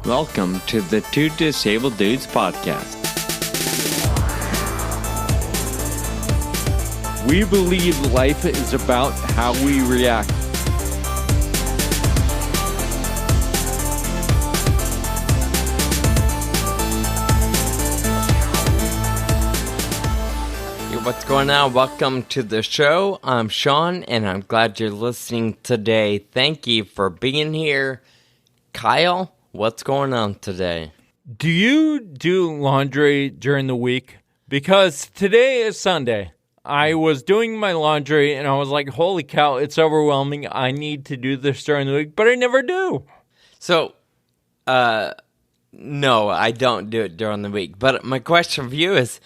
Welcome to the Two Disabled Dudes podcast. We believe life is about how we react. Hey, what's going on? Welcome to the show. I'm Sean, and I'm glad you're listening today. Thank you for being here. Kyle, what's going on today? Do you do laundry during the week? Because today is Sunday. I was doing my laundry and I was like, holy cow, it's overwhelming. I need to do this during the week, but I never do. So, no, I don't do it during the week. But my question for you is,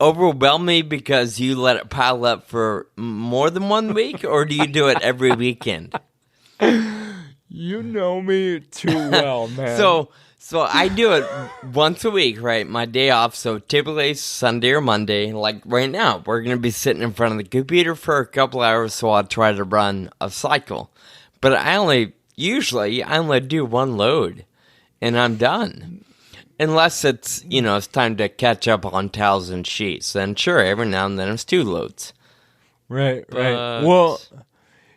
overwhelm me because you let it pile up for more than 1 week, or do you do it every weekend? You know me too well, man. So I do it once a week, right? My day off. So typically Sunday or Monday. Like right now, we're going to be sitting in front of the computer for a couple hours, so I'll try to run a cycle. But I only do one load, and I'm done. Unless it's, it's time to catch up on towels and sheets. Then sure, every now and then it's 2 loads. Right. Well,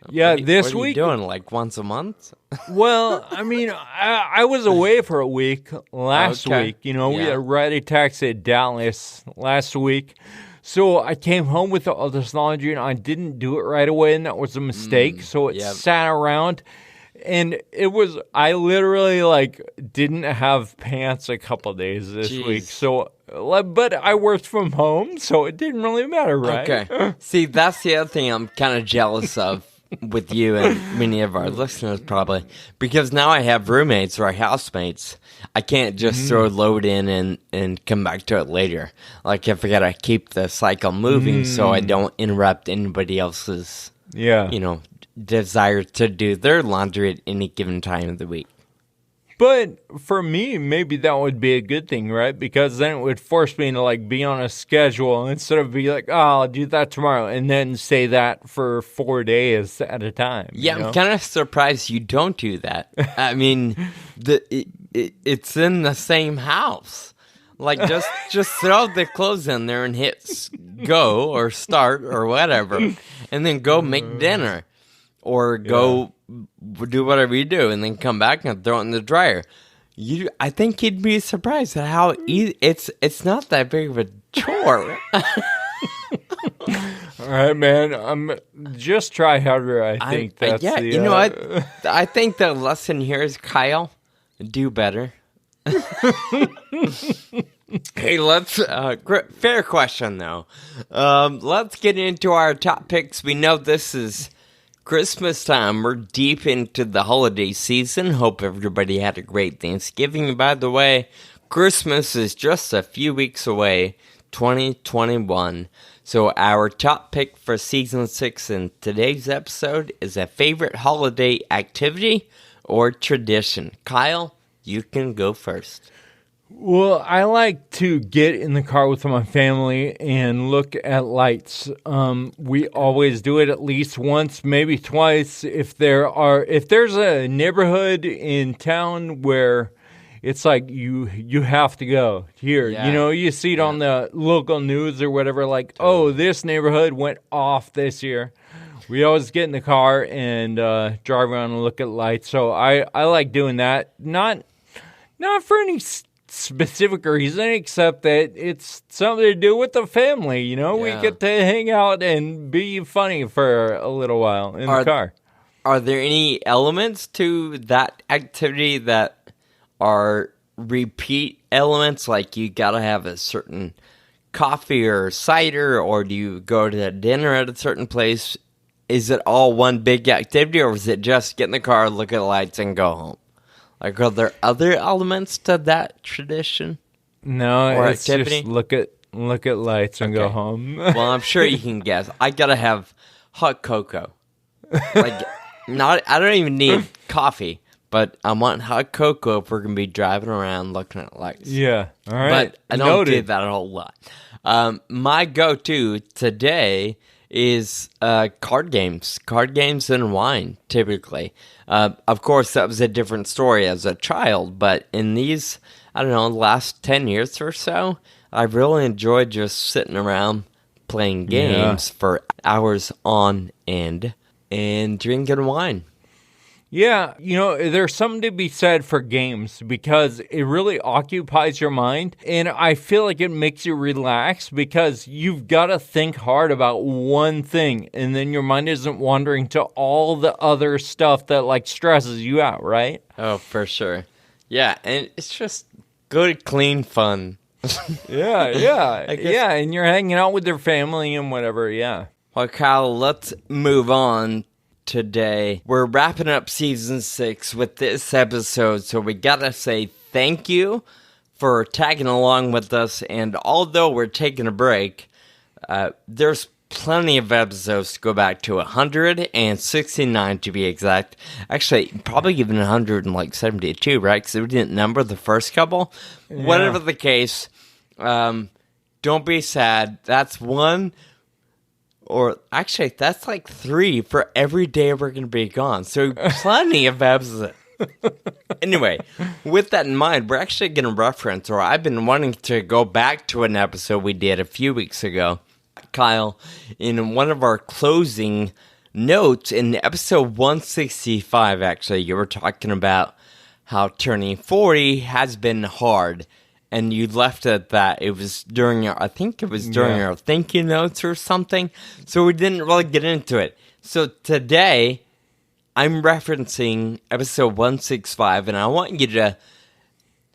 yeah, this what are week. You doing like once a month? Well, I mean, I was away for a week last week. We had a ride taxi at Dallas last week. So I came home with all this laundry, and I didn't do it right away, and that was a mistake. So it sat around, and I literally, didn't have pants a couple of days this week. So, but I worked from home, so it didn't really matter, right? Okay. See, that's the other thing I'm kind of jealous of. With you and many of our listeners probably, because now I have roommates or housemates. I can't just throw a load in and come back to it later. Like if I gotta keep the cycle moving so I don't interrupt anybody else's desire to do their laundry at any given time of the week. But for me, maybe that would be a good thing, right? Because then it would force me to be on a schedule instead of be like, oh, I'll do that tomorrow, and then say that for 4 days at a time. Yeah, I'm kind of surprised you don't do that. I mean, it's in the same house. Just throw the clothes in there and hit go or start or whatever, and then go make dinner or go do whatever you do, and then come back and throw it in the dryer. I think you'd be surprised at how easy it's not that big of a chore. All right, man. Just try harder. I think that's you know what? I think the lesson here is, Kyle, do better. Hey, let's fair question though. Let's get into our top picks. We know this is Christmas time. We're deep into the holiday season. Hope everybody had a great Thanksgiving. By the way, Christmas is just a few weeks away, 2021. So our top pick for season 6 in today's episode is a favorite holiday activity or tradition. Kyle, you can go first. Well, I like to get in the car with my family and look at lights. We always do it at least once, maybe twice. If there's a neighborhood in town where it's like you have to go here. Yeah. You see it on the local news or whatever, oh, this neighborhood went off this year. We always get in the car and drive around and look at lights. So I like doing that. Not for any specific reason, except that it's something to do with the family. We get to hang out and be funny for a little while in the car. Are there any elements to that activity that are repeat elements, like you gotta have a certain coffee or cider, or do you go to dinner at a certain place? Is it all one big activity, or is it just get in the car, look at the lights, and go home? Are there other elements to that tradition? No, it's activity? Just look at lights and go home. Well, I'm sure you can guess. I gotta have hot cocoa. I don't even need coffee, but I want hot cocoa if we're gonna be driving around looking at lights. Yeah, all right. But I don't do that a whole lot. My go-to today is card games and wine, typically. Of course, that was a different story as a child, but in these, I don't know, last 10 years or so, I've really enjoyed just sitting around playing games for hours on end and drinking wine. Yeah, there's something to be said for games because it really occupies your mind, and I feel like it makes you relax because you've got to think hard about one thing, and then your mind isn't wandering to all the other stuff that like stresses you out, right? Oh, for sure. Yeah, and it's just good, clean fun. Yeah, and you're hanging out with your family and whatever, yeah. Well, Kyle, let's move on. Today, we're wrapping up season 6 with this episode, so we gotta say thank you for tagging along with us. And although we're taking a break, there's plenty of episodes to go back to, 169 to be exact. Actually, probably even 172, right? Because we didn't number the first couple. Yeah. Whatever the case, don't be sad. That's one. Or actually, that's like 3 for every day we're going to be gone. So plenty of episodes. Anyway, with that in mind, we're actually going to reference, or I've been wanting to go back to an episode we did a few weeks ago. Kyle, in one of our closing notes, in episode 165, actually, you were talking about how turning 40 has been hard. And you left it at that. It was during our thinking notes or something. So we didn't really get into it. So today, I'm referencing episode 165, and I want you to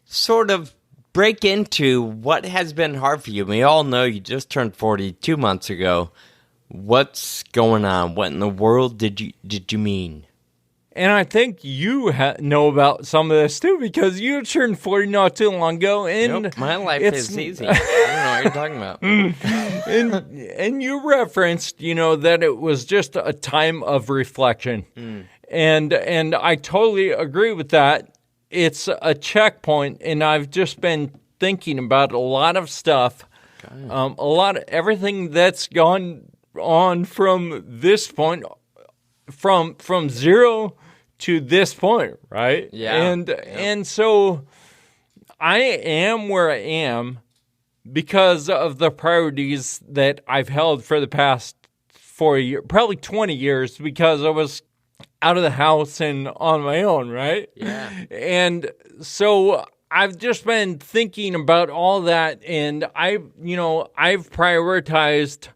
sort of break into what has been hard for you. We all know you just turned 40 2 months ago. What's going on? What in the world did you mean? And I think you know about some of this, too, because you turned 40 not too long ago. And nope, my life is easy. I don't know what you're talking about. and you referenced, that it was just a time of reflection. And I totally agree with that. It's a checkpoint, and I've just been thinking about a lot of stuff, everything that's gone on from this point, from zero to this point, right? Yeah. And so I am where I am because of the priorities that I've held for the past 4 years, probably 20 years, because I was out of the house and on my own, right? Yeah. And so I've just been thinking about all that, and I've prioritized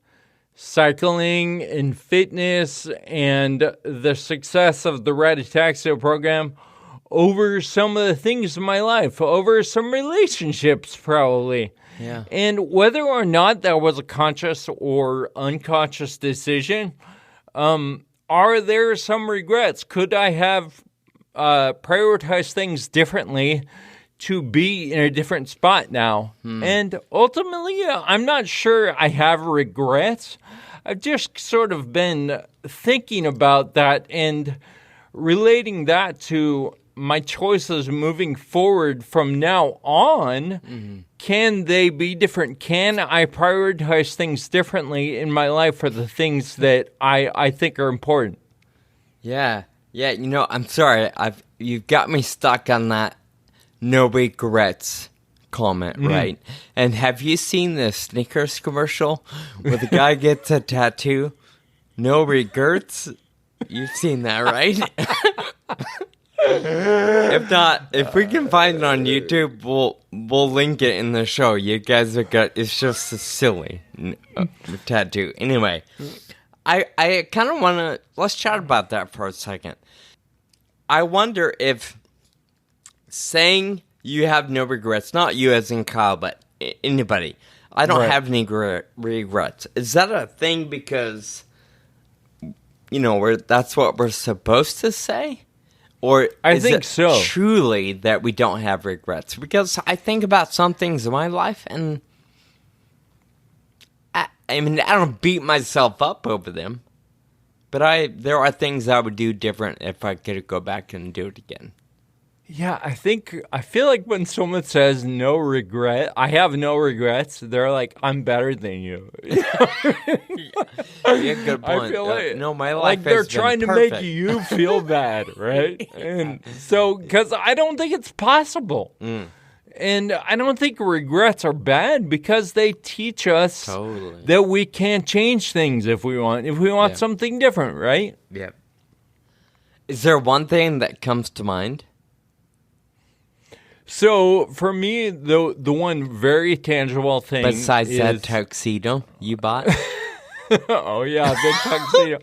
cycling and fitness and the success of the Red Ataxia program over some of the things in my life, over some relationships probably. Yeah. And whether or not that was a conscious or unconscious decision, are there some regrets? Could I have prioritized things differently to be in a different spot now? And ultimately, I'm not sure I have regrets. I've just sort of been thinking about that and relating that to my choices moving forward from now on. Can they be different? Can I prioritize things differently in my life for the things that I think are important? Yeah. I'm sorry. You've got me stuck on that no regrets comment, right? And have you seen the Snickers commercial where the guy gets a tattoo? No regrets? You've seen that, right? If not, if we can find it on YouTube, we'll link it in the show. You guys are good. It's just a silly tattoo. Anyway, I kind of want to, let's chat about that for a second. I wonder if saying you have no regrets, not you as in Kyle, but anybody, I don't have any regrets. Is that a thing because, that's what we're supposed to say? Or is it truly that we don't have regrets? Because I think about some things in my life, and I don't beat myself up over them, but there are things I would do different if I could go back and do it again. Yeah, I feel like when someone says no regret, I have no regrets, they're like, I'm better than you. Yeah, good I point. feel like, No, my life like they're has been trying to perfect. make you feel bad, right? And so, because I don't think it's possible. And I don't think regrets are bad because they teach us Totally. that we can change things if we want Yeah. something different, right? Yeah. Is there one thing that comes to mind? So for me, the one very tangible thing Besides is, that tuxedo you bought? oh yeah, the tuxedo,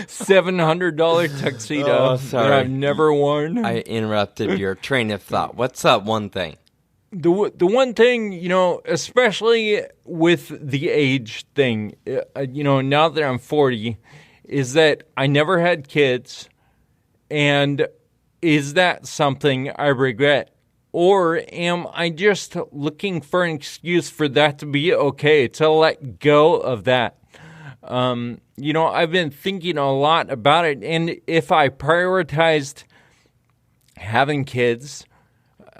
$700 tuxedo sorry. that I've never worn. I interrupted your train of thought. What's that one thing? The one thing, especially with the age thing, now that I'm 40, is that I never had kids, and is that something I regret? Or am I just looking for an excuse for that to be okay, to let go of that? I've been thinking a lot about it, and if I prioritized having kids,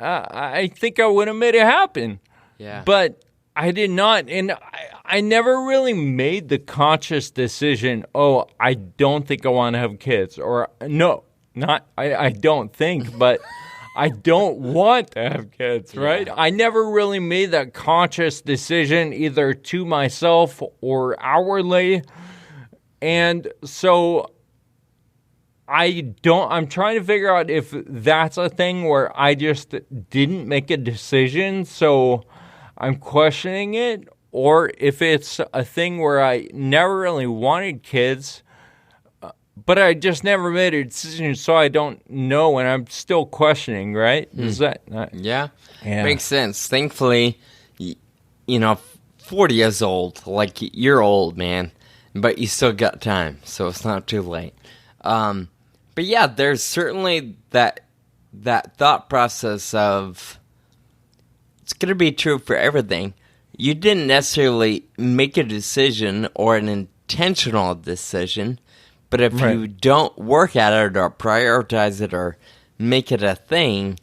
I think I would have made it happen. Yeah. But I did not, and I never really made the conscious decision, oh, I don't think I want to have kids, or no, I don't think, but I don't want to have kids, right? Yeah. I never really made that conscious decision either to myself or outwardly. And so I'm trying to figure out if that's a thing where I just didn't make a decision, so I'm questioning it, or if it's a thing where I never really wanted kids, but I just never made a decision, so I don't know, and I'm still questioning, right? Is that not? Yeah. Yeah. Makes sense. Thankfully, 40 years old, like you're old, man, but you still got time, so it's not too late. But yeah, there's certainly that thought process of it's going to be true for everything. You didn't necessarily make a decision or an intentional decision, but if you don't work at it or prioritize it or make it a thing,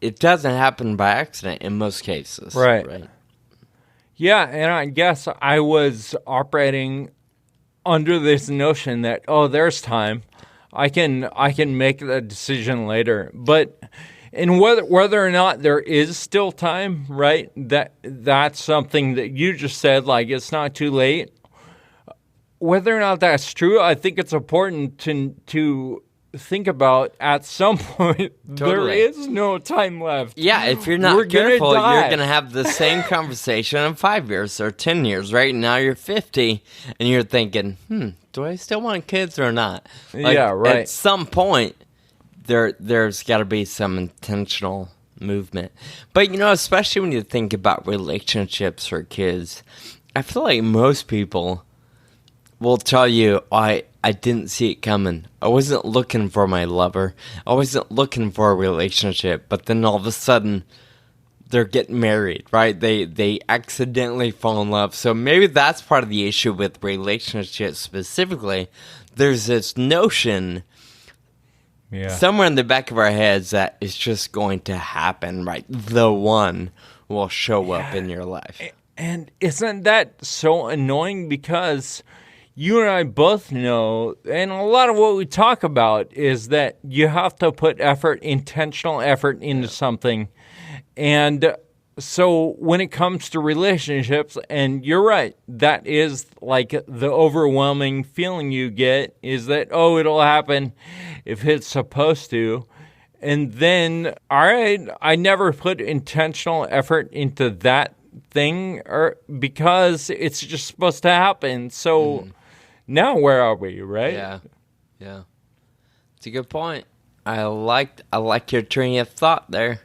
it doesn't happen by accident in most cases. Right. Yeah, and I guess I was operating under this notion that, oh, there's time. I can make the decision later. But and whether or not there is still time, right? That's something that you just said, like it's not too late. Whether or not that's true, I think it's important to think about at some point. There is no time left. Yeah, if you're not careful, you're going to have the same conversation in 5 years or 10 years. Right now you're 50 and you're thinking, do I still want kids or not? Yeah, right. At some point, there's got to be some intentional movement. But, especially when you think about relationships or kids, I feel like most people will tell you, I didn't see it coming. I wasn't looking for my lover. I wasn't looking for a relationship. But then all of a sudden, they're getting married, right? They accidentally fall in love. So maybe that's part of the issue with relationships specifically. There's this notion somewhere in the back of our heads that it's just going to happen, right? The one will show up in your life. And isn't that so annoying? Because you and I both know, and a lot of what we talk about is that you have to put intentional effort into something. And so when it comes to relationships, and you're right, that is like the overwhelming feeling you get is that, oh, it'll happen if it's supposed to. And then, all right, I never put intentional effort into that thing because it's just supposed to happen. So now where are we, right? Yeah. It's a good point. I like your train of thought there.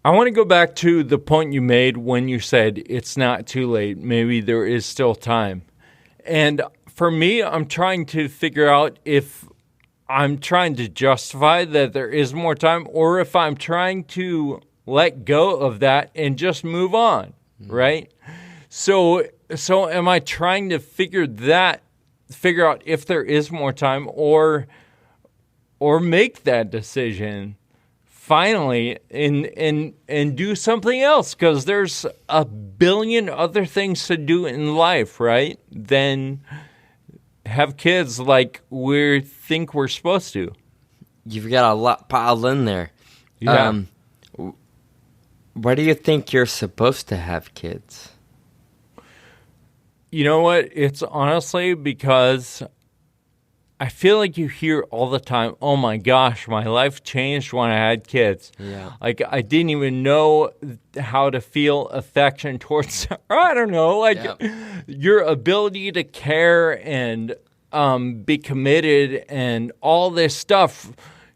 I want to go back to the point you made when you said it's not too late. Maybe there is still time. And for me, I'm trying to figure out if I'm trying to justify that there is more time or if I'm trying to let go of that and just move on, right? So am I trying to figure out if there is more time or make that decision finally and do something else, because there's a billion other things to do in life, right? Than have kids like we think we're supposed to. You've got a lot piled in there. Yeah. Why do you think you're supposed to have kids? You know what? It's honestly because I feel like you hear all the time, oh my gosh, my life changed when I had kids. Yeah. Like, I didn't even know how to feel affection towards, I don't know, like your ability to care and be committed and all this stuff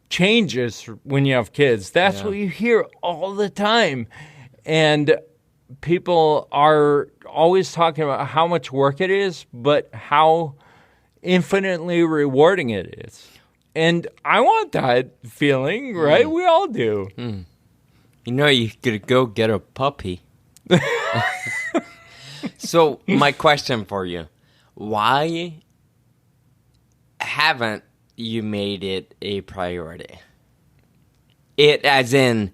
changes when you have kids. That's what you hear all the time. And people are always talking about how much work it is, but how infinitely rewarding it is. And I want that feeling, right? We all do. You know, you could go get a puppy. So, my question for you, why haven't you made it a priority? It as in,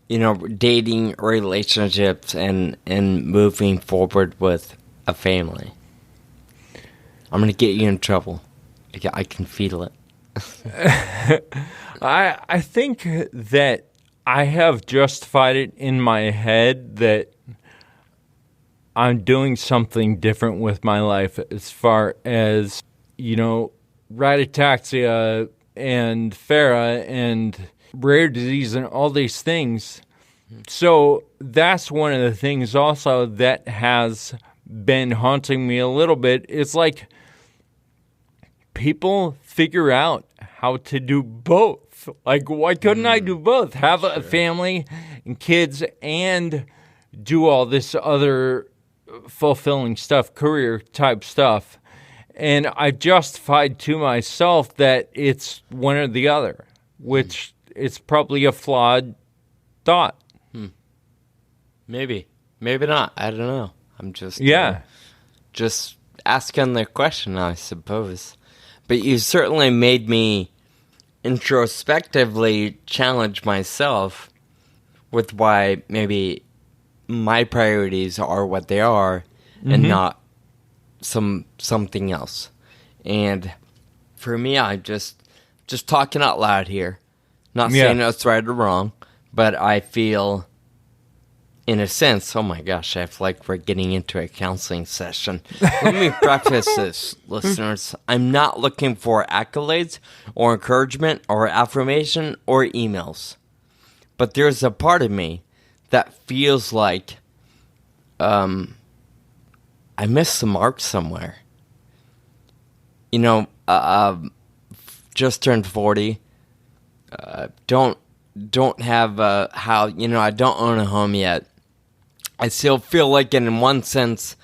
you know, dating, relationships, and moving forward with a family. I'm going to get you in trouble. I can feel it. I think that I have justified it in my head that I'm doing something different with my life as far as, you know, rataxia and FARA and rare disease and all these things. So that's one of the things also that has been haunting me a little bit. It's like people figure out how to do both. Like, why couldn't I do both? Have a family and kids and do all this other fulfilling stuff, career type stuff. And I justified to myself that it's one or the other, which it's probably a flawed thought. Maybe not. I don't know. I'm just just asking the question, I suppose. But you certainly made me introspectively challenge myself with why maybe my priorities are what they are and not something else. And for me, I'm just talking out loud here. Not saying that's right or wrong, but I feel, in a sense, oh my gosh, I feel like we're getting into a counseling session. Let me preface this, listeners. I'm not looking for accolades or encouragement or affirmation or emails. But there's a part of me that feels like I missed the mark somewhere. You know, just turned 40. Don't have how, you know, I don't own a home yet. I still feel like in one sense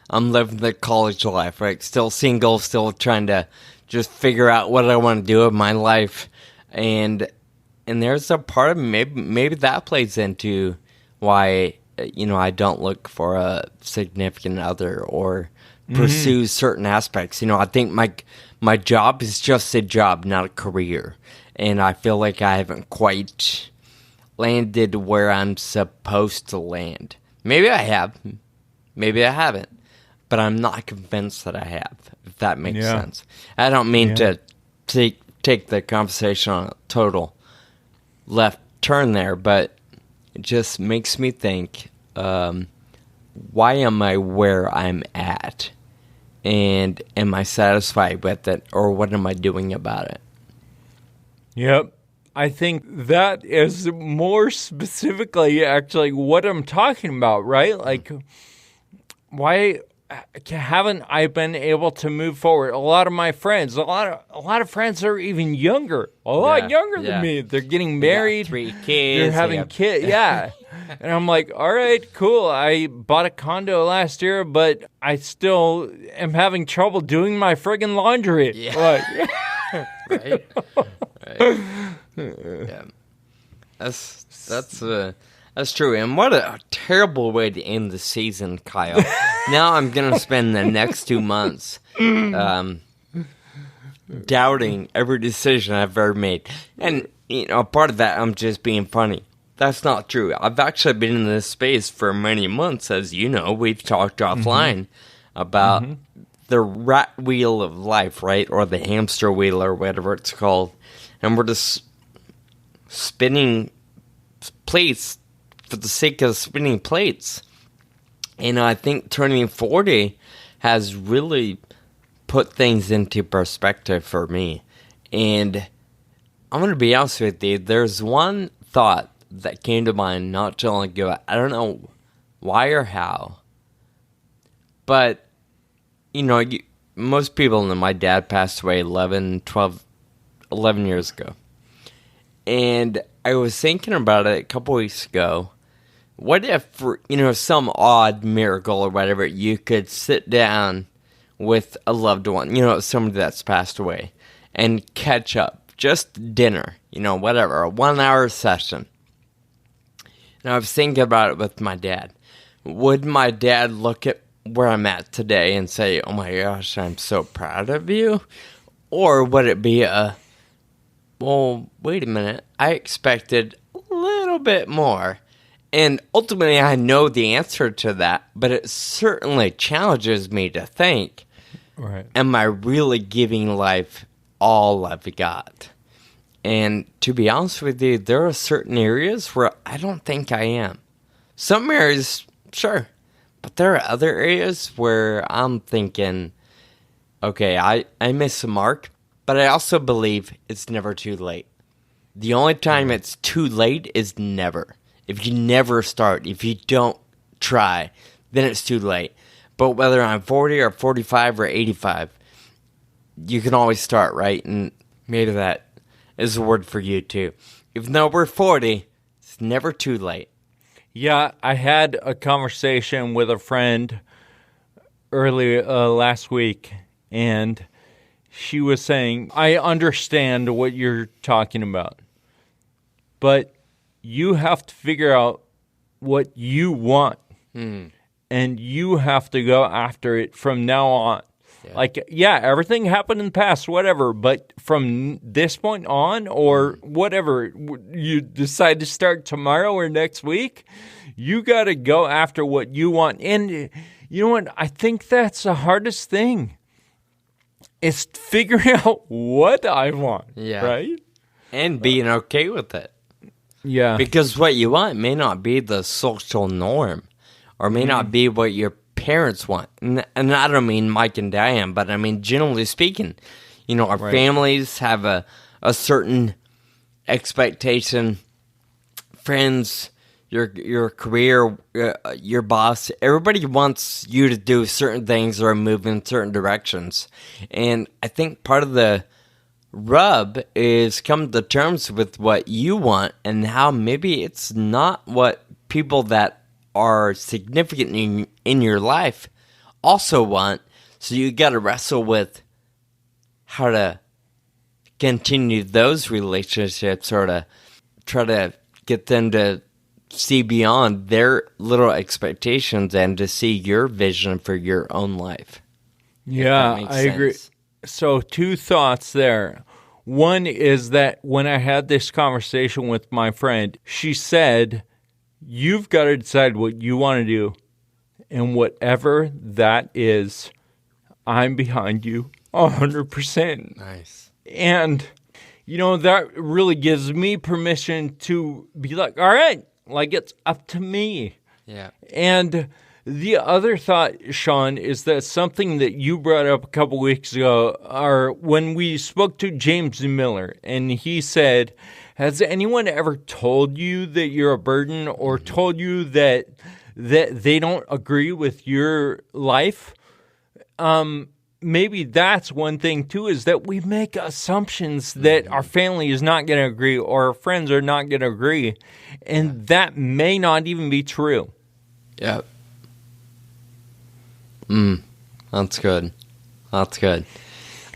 I'm living the college life, right? Still single, still trying to just figure out what I want to do with my life. And there's a part of me, maybe that plays into why, you know, I don't look for a significant other or pursue certain aspects. You know, I think my job is just a job, not a career. And I feel like I haven't quite landed where I'm supposed to land. Maybe I have. Maybe I haven't. But I'm not convinced that I have, if that makes sense. I don't mean to take the conversation on a total left turn there, but it just makes me think, why am I where I'm at? And am I satisfied with it? Or what am I doing about it? Yep. I think that is more specifically actually what I'm talking about, right? Like, why haven't I been able to move forward? A lot of my friends, a lot of friends are even younger, a lot younger than me. They're getting married, 3 kids, they're having kids, And I'm like, all right, cool. I bought a condo last year, but I still am having trouble doing my friggin' laundry. Yeah. Right. Yeah. That's true. And what a terrible way to end the season, Kyle. Now I'm gonna spend the next 2 months doubting every decision I've ever made. And, part of that, I'm just being funny. That's not true. I've actually been in this space for many months, as you know. We've talked offline about the rat wheel of life, right? Or the hamster wheel, or whatever it's called. And we're just spinning plates for the sake of spinning plates. And I think turning 40 has really put things into perspective for me. And I'm going to be honest with you, there's one thought that came to mind not too long ago. I don't know why or how, but, most people know my dad passed away 11 years ago. And I was thinking about it a couple weeks ago. What if, for, some odd miracle or whatever, you could sit down with a loved one, somebody that's passed away, and catch up, just dinner, whatever, a 1-hour session. And I was thinking about it with my dad. Would my dad look at where I'm at today and say, oh my gosh, I'm so proud of you? Or would it be well, wait a minute, I expected a little bit more. And ultimately, I know the answer to that, but it certainly challenges me to think, right, am I really giving life all I've got? And to be honest with you, there are certain areas where I don't think I am. Some areas, sure, but there are other areas where I'm thinking, okay, I missed the mark, but I also believe it's never too late. The only time it's too late is never. If you never start, if you don't try, then it's too late. But whether I'm 40 or 45 or 85, you can always start, right? And maybe that is a word for you too. Even though we're 40, it's never too late. Yeah, I had a conversation with a friend early last week, and she was saying, I understand what you're talking about, but you have to figure out what you want, and you have to go after it from now on. Yeah. Everything happened in the past, whatever, but from this point on, or whatever, you decide to start tomorrow or next week, you got to go after what you want. And you know what? I think that's the hardest thing, is figuring out what I want, right? And being okay with it. Yeah. Because what you want may not be the social norm, or may not be what your parents want. And I don't mean Mike and Diane, but I mean generally speaking, our families have a certain expectation. Friends, your career, your boss, everybody wants you to do certain things or move in certain directions. And I think part of the rub is come to terms with what you want and how maybe it's not what people that are significant in your life also want. So you got to wrestle with how to continue those relationships, or to try to get them to see beyond their little expectations and to see your vision for your own life. Yeah, I agree. So 2 thoughts there. One is that when I had this conversation with my friend, she said, you've got to decide what you want to do. And whatever that is, I'm behind you 100%. Nice. And, that really gives me permission to be like, all right, like it's up to me. Yeah. And the other thought, Sean, is that something that you brought up a couple weeks ago, or when we spoke to James Miller, and he said, has anyone ever told you that you're a burden, or told you that they don't agree with your life? Maybe that's one thing, too, is that we make assumptions that our family is not going to agree, or our friends are not going to agree, and that may not even be true. Yeah. That's good. That's good.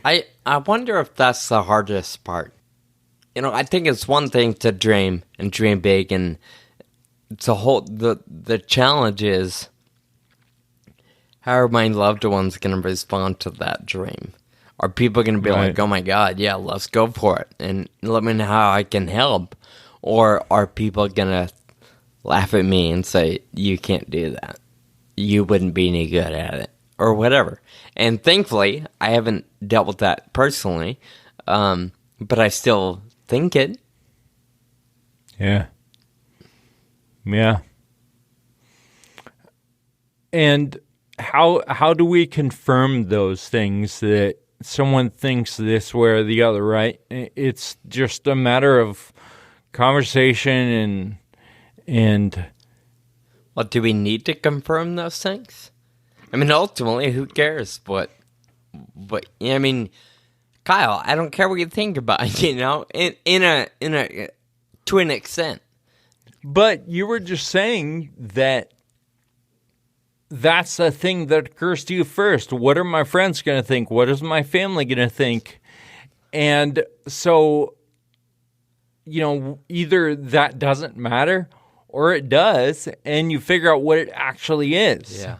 I wonder if that's the hardest part. I think it's one thing to dream and dream big, and it's the challenge is, how are my loved ones going to respond to that dream? Are people going to be like, oh my God, yeah, let's go for it, and let me know how I can help? Or are people going to laugh at me and say, you can't do that. You wouldn't be any good at it, or whatever. And thankfully, I haven't dealt with that personally, but I still think it. Yeah. Yeah. And how do we confirm those things that someone thinks this way or the other, right? It's just a matter of conversation and well, do we need to confirm those things? I mean, ultimately, who cares? But I mean, Kyle, I don't care what you think about it, in a to an extent. But you were just saying that that's a thing that occurs to you first. What are my friends going to think? What is my family going to think? And so, either that doesn't matter or it does, and you figure out what it actually is. Yeah.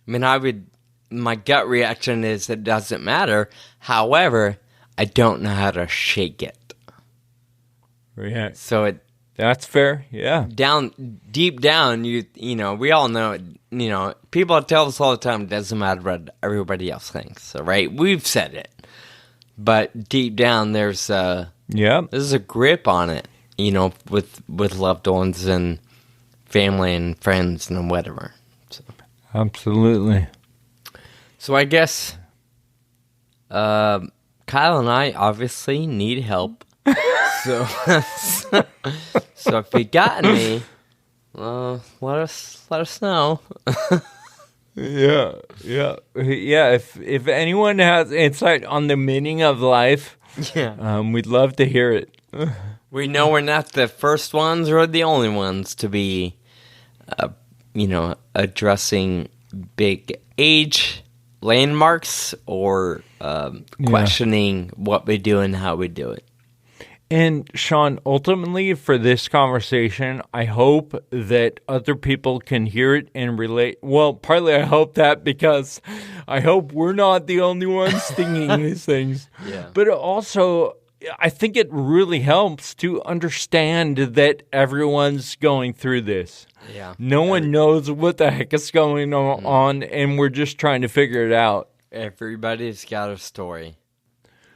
I mean, my gut reaction is it doesn't matter. However, I don't know how to shake it. Yeah. So that's fair, yeah. Deep down, we all know, people tell us all the time, it doesn't matter what everybody else thinks, so, right? We've said it. But deep down, there's a grip on it, with loved ones and family and friends and whatever. So. Absolutely. So I guess Kyle and I obviously need help. So if you got any, let us know. Yeah. If anyone has insight on the meaning of life, we'd love to hear it. We know we're not the first ones or the only ones to be, addressing big age landmarks or questioning what we do and how we do it. And Sean, ultimately for this conversation, I hope that other people can hear it and relate. Well, partly I hope that because I hope we're not the only ones thinking these things. Yeah. But also, I think it really helps to understand that everyone's going through this. Yeah. No one knows what the heck is going on, and we're just trying to figure it out. Everybody's got a story.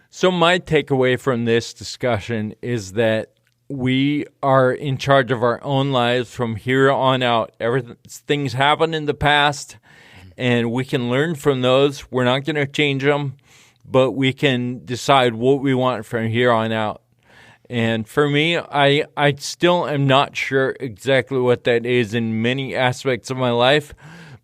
So my takeaway from this discussion is that we are in charge of our own lives from here on out. Things happen in the past, and we can learn from those. We're not going to change them, but we can decide what we want from here on out. And for me, I still am not sure exactly what that is in many aspects of my life,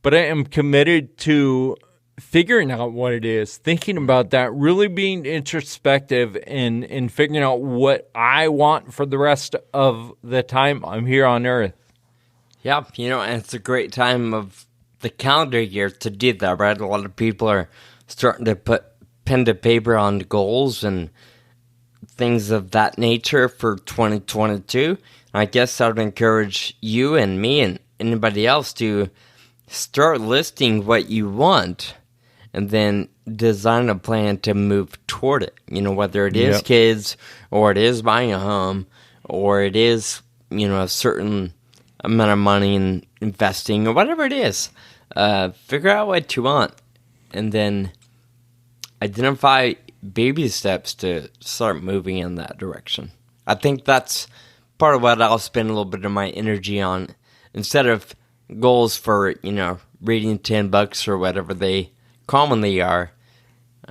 but I am committed to figuring out what it is, thinking about that, really being introspective and figuring out what I want for the rest of the time I'm here on Earth. Yeah, and it's a great time of the calendar year to do that, right? A lot of people are starting to put pen to paper on goals and things of that nature for 2022. I guess I would encourage you and me and anybody else to start listing what you want and then design a plan to move toward it. Whether it is kids or it is buying a home or it is, a certain amount of money in investing or whatever it is. Figure out what you want and then identify baby steps to start moving in that direction. I think that's part of what I'll spend a little bit of my energy on. Instead of goals for, reading 10 books or whatever they commonly are,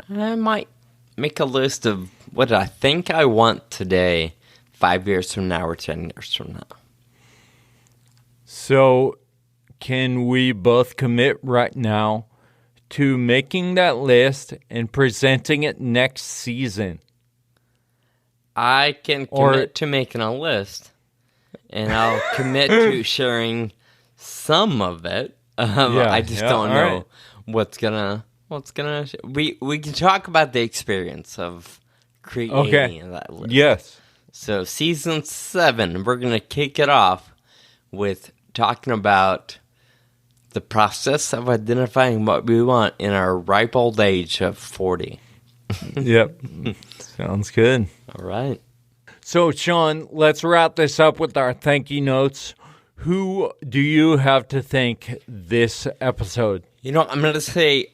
I might make a list of what I think I want today, 5 years from now or 10 years from now. So can we both commit right now to making that list and presenting it next season? I can commit to making a list, and I'll commit to sharing some of it. I just don't know what's gonna. We can talk about the experience of creating that list. Yes. So season 7, we're gonna kick it off with talking about the process of identifying what we want in our ripe old age of 40. Yep. Sounds good. All right. So, Sean, let's wrap this up with our thank you notes. Who do you have to thank this episode? I'm going to say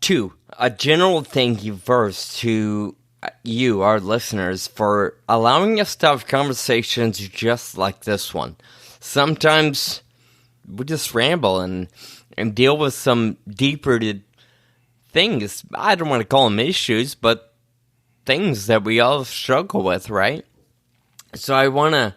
two. A general thank you first to you, our listeners, for allowing us to have conversations just like this one. Sometimes we just ramble and deal with some deep-rooted things. I don't want to call them issues, but things that we all struggle with, right? So I want to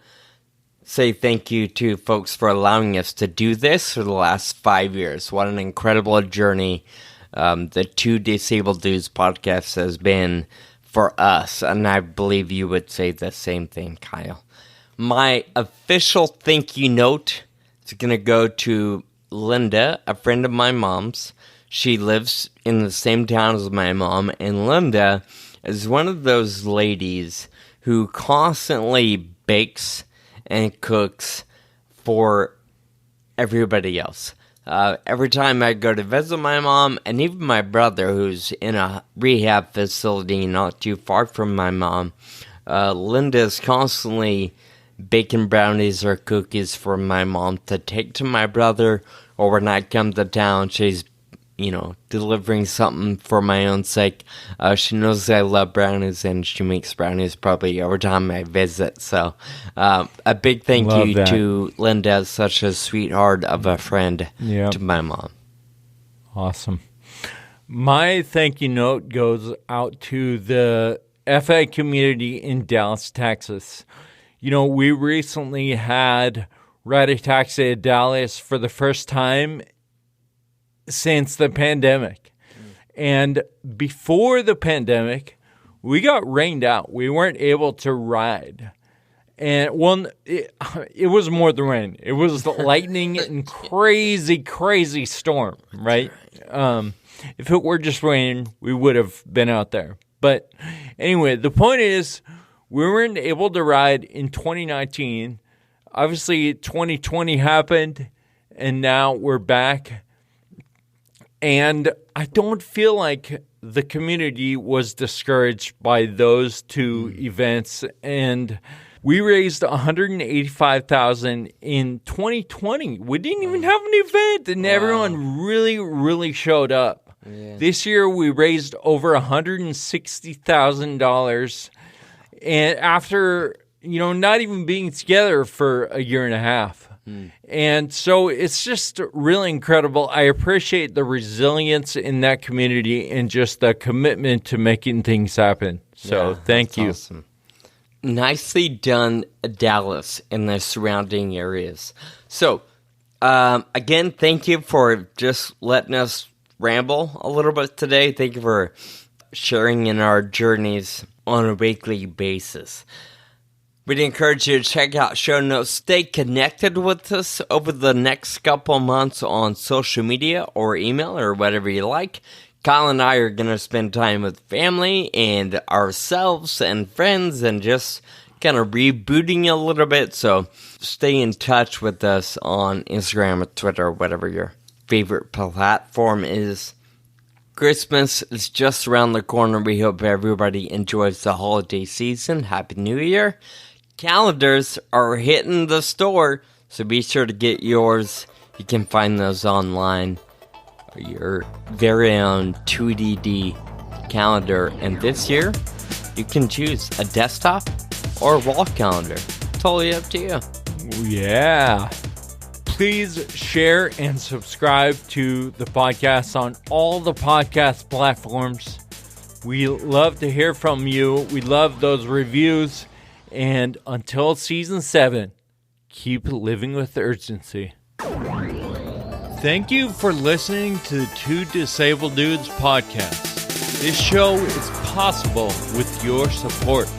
say thank you to folks for allowing us to do this for the last 5 years. What an incredible journey the Two Disabled Dudes podcast has been for us, and I believe you would say the same thing, Kyle. My official thank you note is going to go to Linda, a friend of my mom's. She lives in the same town as my mom, and Linda is one of those ladies who constantly bakes and cooks for everybody else. Every time I go to visit my mom, and even my brother, who's in a rehab facility not too far from my mom, Linda's constantly baking brownies or cookies for my mom to take to my brother, or when I come to town, she's delivering something for my own sake. She knows I love brownies, and she makes brownies probably every time I visit. So, a big thank you to Linda, such a sweetheart of a friend to my mom. Awesome. My thank you note goes out to the FA community in Dallas, Texas. We recently had Ride a Taxi at Dallas for the first time since the pandemic. And before the pandemic, we got rained out. We weren't able to ride. And it was more than rain. It was the lightning and crazy storm, right? If it were just rain, we would have been out there. But anyway, the point is, we weren't able to ride in 2019. Obviously, 2020 happened, and now we're back. And I don't feel like the community was discouraged by those two events. And we raised $185,000 in 2020. We didn't even have an event, and everyone really showed up. Yeah. This year, we raised over $160,000, and after not even being together for a year and a half. And so it's just really incredible. I appreciate the resilience in that community and just the commitment to making things happen. So thank you. Awesome. Nicely done, Dallas, and the surrounding areas. So, again, thank you for just letting us ramble a little bit today. Thank you for sharing in our journeys on a weekly basis. We'd encourage you to check out show notes. Stay connected with us over the next couple months on social media or email or whatever you like. Kyle and I are going to spend time with family and ourselves and friends and just kind of rebooting a little bit. So stay in touch with us on Instagram or Twitter or whatever your favorite platform is. Christmas is just around the corner. We hope everybody enjoys the holiday season. Happy New Year. Calendars are hitting the store, so be sure to get yours. You can find those online. Your very own 2DD calendar. And this year, you can choose a desktop or a wall calendar. Totally up to you. Yeah. Please share and subscribe to the podcast on all the podcast platforms. We love to hear from you. We love those reviews. And until season 7, keep living with urgency. Thank you for listening to the Two Disabled Dudes podcast. This show is possible with your support.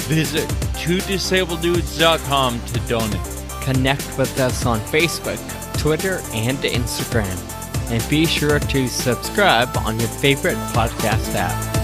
Visit twodisableddudes.com to donate. Connect with us on Facebook, Twitter, and Instagram. And be sure to subscribe on your favorite podcast app.